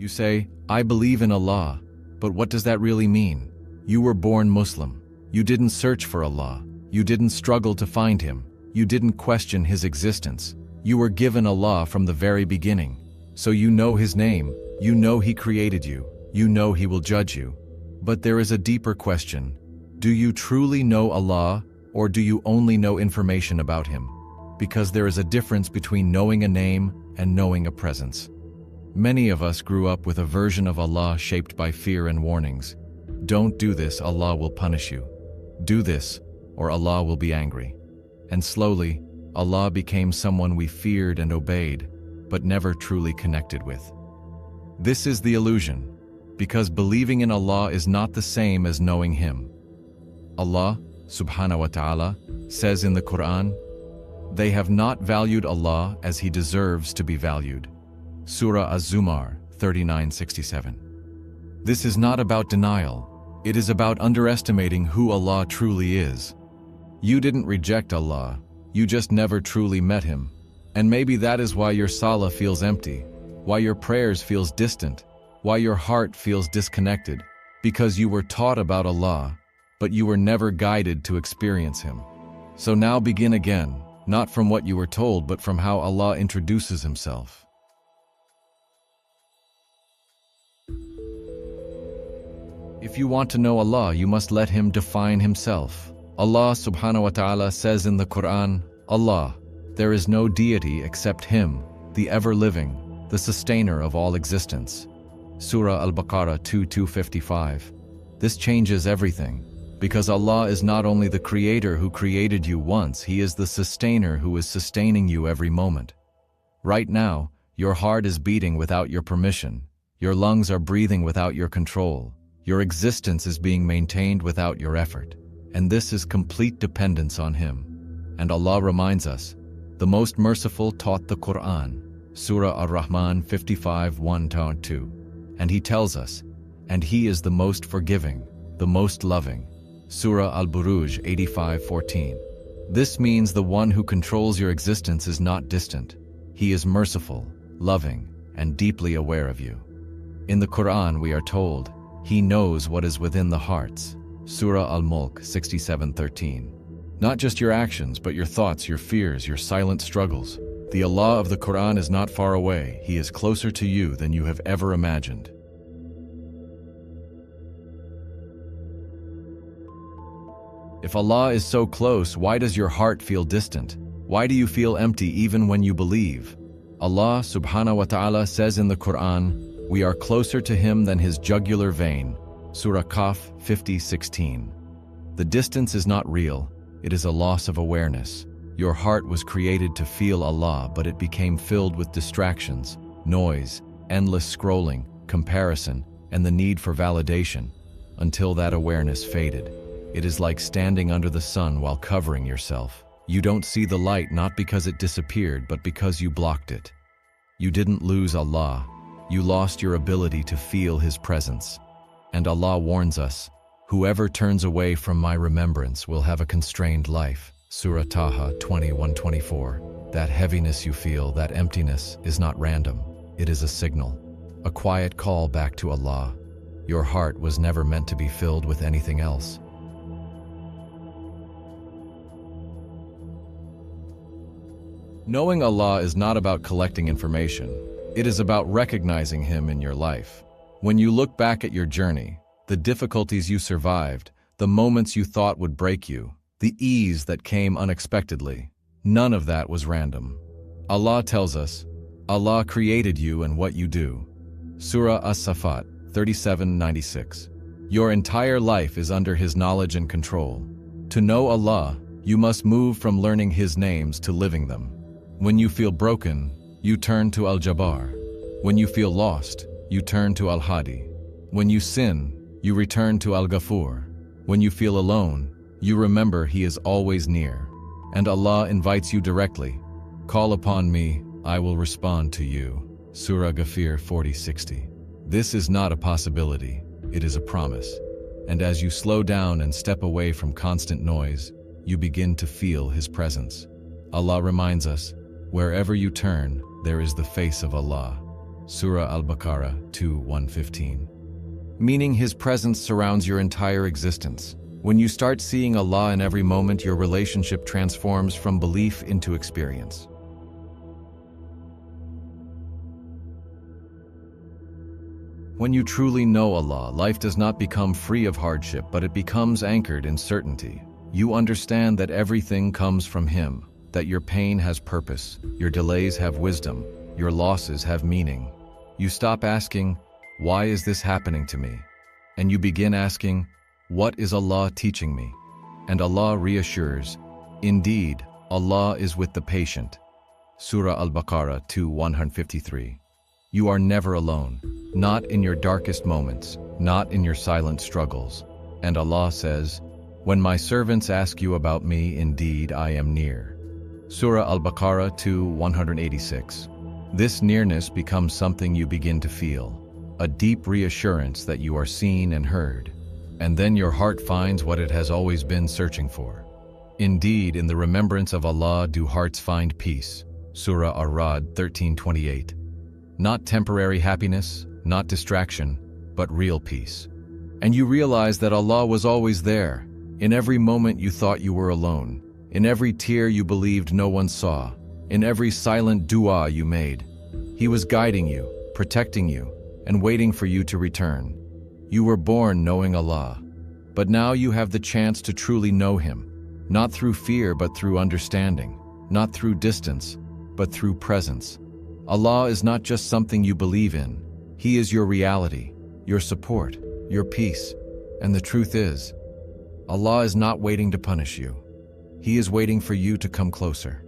You say, I believe in Allah, but what does that really mean? You were born Muslim. You didn't search for Allah. You didn't struggle to find Him. You didn't question His existence. You were given Allah from the very beginning. So you know His name. You know He created you. You know He will judge you. But there is a deeper question. Do you truly know Allah, or do you only know information about Him? Because there is a difference between knowing a name and knowing a presence. Many of us grew up with a version of Allah shaped by fear and warnings. Don't do this, Allah will punish you. Do this, or Allah will be angry. And slowly, Allah became someone we feared and obeyed, but never truly connected with. This is the illusion, because believing in Allah is not the same as knowing Him. Allah, subhanahu wa ta'ala, says in the Quran, "They have not valued Allah as He deserves to be valued." Surah Az-Zumar 39:67. This is not about denial. It is about underestimating who Allah truly is. You didn't reject Allah, you just never truly met Him. And maybe that is why your salah feels empty, why your prayers feels distant, why your heart feels disconnected, because you were taught about Allah, but you were never guided to experience Him. So now begin again, not from what you were told, but from how Allah introduces Himself. If you want to know Allah, you must let Him define Himself. Allah subhanahu wa ta'ala says in the Quran, Allah, there is no deity except Him, the ever-living, the sustainer of all existence. Surah Al-Baqarah 2:255. This changes everything, because Allah is not only the Creator who created you once, He is the sustainer who is sustaining you every moment. Right now, your heart is beating without your permission. Your lungs are breathing without your control. Your existence is being maintained without your effort. And this is complete dependence on Him. And Allah reminds us, the Most Merciful taught the Quran, Surah Ar-Rahman 55:1-2. And He tells us, and He is the most forgiving, the most loving. Surah Al-Buruj 85:14. This means the one who controls your existence is not distant. He is merciful, loving, and deeply aware of you. In the Quran we are told, He knows what is within the hearts. Surah Al-Mulk 67:13. Not just your actions, but your thoughts, your fears, your silent struggles. The Allah of the Quran is not far away. He is closer to you than you have ever imagined. If Allah is so close, why does your heart feel distant? Why do you feel empty even when you believe? Allah subhanahu wa ta'ala says in the Quran, we are closer to Him than His jugular vein. Surah Qaf 50:16. The distance is not real, it is a loss of awareness. Your heart was created to feel Allah, but it became filled with distractions, noise, endless scrolling, comparison, and the need for validation, until that awareness faded. It is like standing under the sun while covering yourself. You don't see the light not because it disappeared, but because you blocked it. You didn't lose Allah. You lost your ability to feel His presence. And Allah warns us, whoever turns away from my remembrance will have a constrained life. Surah Taha 21:24. That heaviness you feel, that emptiness, is not random. It is a signal, a quiet call back to Allah. Your heart was never meant to be filled with anything else. Knowing Allah is not about collecting information. It is about recognizing Him in your life. When you look back at your journey, the difficulties you survived, the moments you thought would break you, the ease that came unexpectedly, none of that was random. Allah tells us, Allah created you and what you do. Surah As-Safat 37:96. Your entire life is under His knowledge and control. To know Allah, you must move from learning His names to living them. When you feel broken, you turn to Al-Jabbar. When you feel lost, you turn to Al-Hadi. When you sin, you return to Al-Ghafur. When you feel alone, you remember He is always near. And Allah invites you directly. Call upon me, I will respond to you. Surah Ghafir 40:60. This is not a possibility, it is a promise. And as you slow down and step away from constant noise, you begin to feel His presence. Allah reminds us, wherever you turn, there is the face of Allah. Surah Al-Baqarah 2:115. Meaning His presence surrounds your entire existence. When you start seeing Allah in every moment, your relationship transforms from belief into experience. When you truly know Allah, life does not become free of hardship, but it becomes anchored in certainty. You understand that everything comes from Him, that your pain has purpose, your delays have wisdom, your losses have meaning. You stop asking, "Why is this happening to me?" And you begin asking, "What is Allah teaching me?" And Allah reassures, "Indeed, Allah is with the patient." Surah Al-Baqarah 2:153. You are never alone, not in your darkest moments, not in your silent struggles. And Allah says, "When my servants ask you about me, indeed I am near." Surah Al-Baqarah 2:186. This nearness becomes something you begin to feel, a deep reassurance that you are seen and heard. And then your heart finds what it has always been searching for. Indeed, in the remembrance of Allah do hearts find peace. Surah Ar-Ra'd 13:28. Not temporary happiness, not distraction, but real peace. And you realize that Allah was always there, in every moment you thought you were alone, in every tear you believed no one saw, in every silent dua you made. He was guiding you, protecting you, and waiting for you to return. You were born knowing Allah, but now you have the chance to truly know Him, not through fear but through understanding, not through distance, but through presence. Allah is not just something you believe in. He is your reality, your support, your peace. And the truth is, Allah is not waiting to punish you. He is waiting for you to come closer.